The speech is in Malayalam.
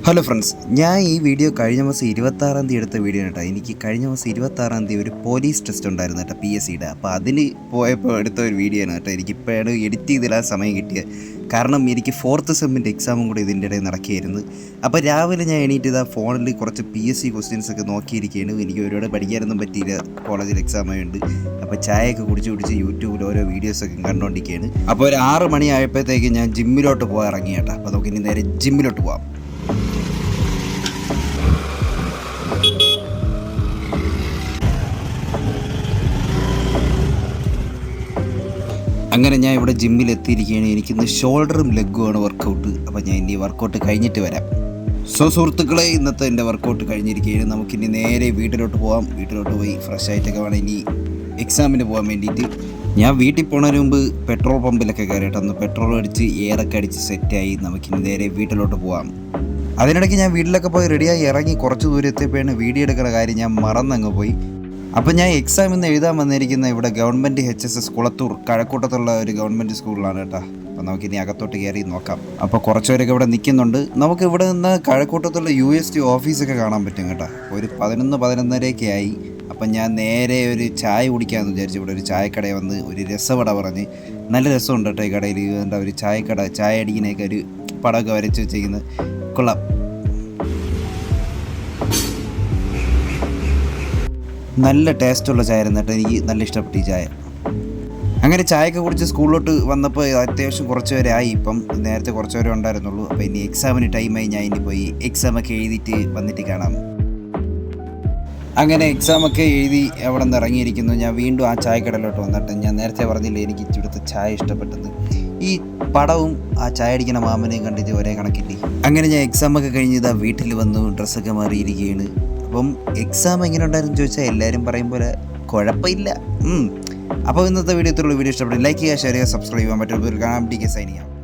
ഹലോ ഫ്രണ്ട്സ്, ഞാൻ ഈ വീഡിയോ കഴിഞ്ഞ മാസം 26-ാം തീയതി എടുത്ത വീഡിയോ കേട്ടോ. എനിക്ക് കഴിഞ്ഞ മാസം 26-ാം തീയതി ഒരു പോലീസ് ടെസ്റ്റ് ഉണ്ടായിരുന്നു കേട്ടോ, PSCയുടെ. അപ്പോൾ അതിന് പോയപ്പോൾ എടുത്ത ഒരു വീഡിയോ ആണ് കേട്ടോ. എനിക്കിപ്പോഴാണ് എഡിറ്റ് ചെയ്തിടാൻ സമയം കിട്ടിയത്. കാരണം എനിക്ക് 4th സെമ്മിൻ്റെ എക്സാമും കൂടി ഇതിൻ്റെ ഇടയിൽ നടക്കുകയായിരുന്നു. അപ്പോൾ രാവിലെ ഞാൻ എണീറ്റ് ഇതാ ഫോണിൽ കുറച്ച് PSC ക്വസ്റ്റ്യൻസ് ഒക്കെ നോക്കിയിരിക്കുകയാണ്. എനിക്ക് ഒരുപാട് പഠിക്കാനൊന്നും പറ്റിയില്ല, കോളേജിൽ എക്സാം ആയതുകൊണ്ട്. അപ്പോൾ ചായയൊക്കെ കുടിച്ച് യൂട്യൂബിൽ ഓരോ വീഡിയോസൊക്കെ കണ്ടുകൊണ്ടിരിക്കുകയാണ്. അപ്പോൾ ഒരു 6 മണി ആയപ്പോഴത്തേക്ക് ഞാൻ ജിമ്മിലോട്ട് പോകാൻ ഇറങ്ങി കേട്ടോ. അപ്പോൾ നമുക്ക് ഇനി നേരെ ജിമ്മിലോട്ട് പോകാം. അങ്ങനെ ഞാൻ ഇവിടെ ജിമ്മിൽ എത്തിയിരിക്കുകയാണ്. എനിക്കിന്ന് ഷോൾഡറും ലെഗുമാണ് വർക്കൗട്ട്. അപ്പോൾ ഞാൻ ഇനി വർക്കൗട്ട് കഴിഞ്ഞിട്ട് വരാം. സുഹൃത്തുക്കളെ, ഇന്നത്തെ എൻ്റെ വർക്കൗട്ട് കഴിഞ്ഞിരിക്കുകയാണ്. നമുക്കിനി നേരെ വീട്ടിലോട്ട് പോകാം. വീട്ടിലോട്ട് പോയി ഫ്രഷ് ആയിട്ടൊക്കെ വേണം ഇനി എക്സാമിന് പോകാൻ വേണ്ടിയിട്ട്. ഞാൻ വീട്ടിൽ പോകുന്നതിന് മുമ്പ് പെട്രോൾ പമ്പിലൊക്കെ കയറിയിട്ട് ഒന്ന് പെട്രോൾ അടിച്ച് എയറൊക്കെ അടിച്ച് സെറ്റായി നമുക്കിനി നേരെ വീട്ടിലോട്ട് പോകാം. അതിനിടയ്ക്ക് ഞാൻ വീട്ടിലൊക്കെ പോയി റെഡിയായി ഇറങ്ങി കുറച്ച് ദൂരം എത്തിയപ്പോഴാണ് വീഡിയോ എടുക്കുന്ന കാര്യം ഞാൻ മറന്നങ്ങ് പോയി. അപ്പോൾ ഞാൻ എക്സാം ഇന്ന് എഴുതാൻ വന്നിരിക്കുന്ന ഇവിടെ ഗവൺമെൻറ് HSS കുളത്തൂർ കഴക്കൂട്ടത്തുള്ള ഒരു ഗവൺമെൻറ് സ്കൂളിലാണ് കേട്ടോ. അപ്പോൾ നമുക്കിനി അകത്തോട്ട് കയറി നോക്കാം. അപ്പോൾ കുറച്ചുപേരൊക്കെ ഇവിടെ നിൽക്കുന്നുണ്ട്. നമുക്ക് ഇവിടെ നിന്ന് കഴക്കൂട്ടത്തുള്ള UST ഓഫീസൊക്കെ കാണാൻ പറ്റും കേട്ടോ. ഒരു 11-11:30 ആയി. അപ്പം ഞാൻ നേരെ ഒരു ചായ കുടിക്കാമെന്ന് വിചാരിച്ചു. ഇവിടെ ഒരു ചായക്കടയിൽ വന്ന് ഒരു രസവട പറഞ്ഞ് നല്ല രസമുണ്ട് കേട്ടോ ഈ കടയിൽ. എന്താ ഒരു ചായക്കട, ചായ അടിക്കുന്നതൊക്കെ ഒരു പടമൊക്കെ വരച്ച് വെച്ചിരിക്കുന്നത് കൊള്ളാം. നല്ല ടേസ്റ്റുള്ള ചായ ആയിരുന്നു കേട്ടോ. എനിക്ക് നല്ല ഇഷ്ടപ്പെട്ടു ഈ ചായ. അങ്ങനെ ചായയൊക്കെ കുടിച്ച് സ്കൂളിലോട്ട് വന്നപ്പോൾ അത്യാവശ്യം കുറച്ച് പേരെ ആയി. ഇപ്പം നേരത്തെ കുറച്ച് പേരെ ഉണ്ടായിരുന്നുള്ളൂ. അപ്പോൾ ഇനി എക്സാമിന് ടൈമായി. ഞാൻ ഇനി പോയി എക്സാമൊക്കെ എഴുതിയിട്ട് വന്നിട്ട് കാണാം. അങ്ങനെ എക്സാമൊക്കെ എഴുതി അവിടെ നിന്ന് ഇറങ്ങിയിരിക്കുന്നു. ഞാൻ വീണ്ടും ആ ചായക്കടയിലോട്ട് വന്നിട്ട് ഞാൻ നേരത്തെ പറഞ്ഞില്ലേ എനിക്ക് ഇവിടുത്തെ ചായ ഇഷ്ടപ്പെട്ടത്. ഈ പടവും ആ ചായ അടിക്കുന്ന മാമനെയും കണ്ടിട്ട് ഒരേ കണക്കില്ലേ. അങ്ങനെ ഞാൻ എക്സാമൊക്കെ കഴിഞ്ഞ് ഇതാ വീട്ടിൽ വന്നു, ഡ്രസ്സൊക്കെ മാറിയിരിക്കുകയാണ്. അപ്പം എക്സാം എങ്ങനെ ഉണ്ടായിരുന്നു ചോദിച്ചാൽ എല്ലാവരും പറയും പോലെ കുഴപ്പമില്ല. അപ്പോൾ ഇന്നത്തെ വീഡിയോ ഇത്രയുള്ള വീഡിയോ ഇഷ്ടപ്പെട്ടു ലൈക്ക് ചെയ്യുക, ഷെയർ ചെയ്യുക, സബ്സ്ക്രൈബ് ചെയ്യാൻ പറ്റും. കാണാം. DK signing out.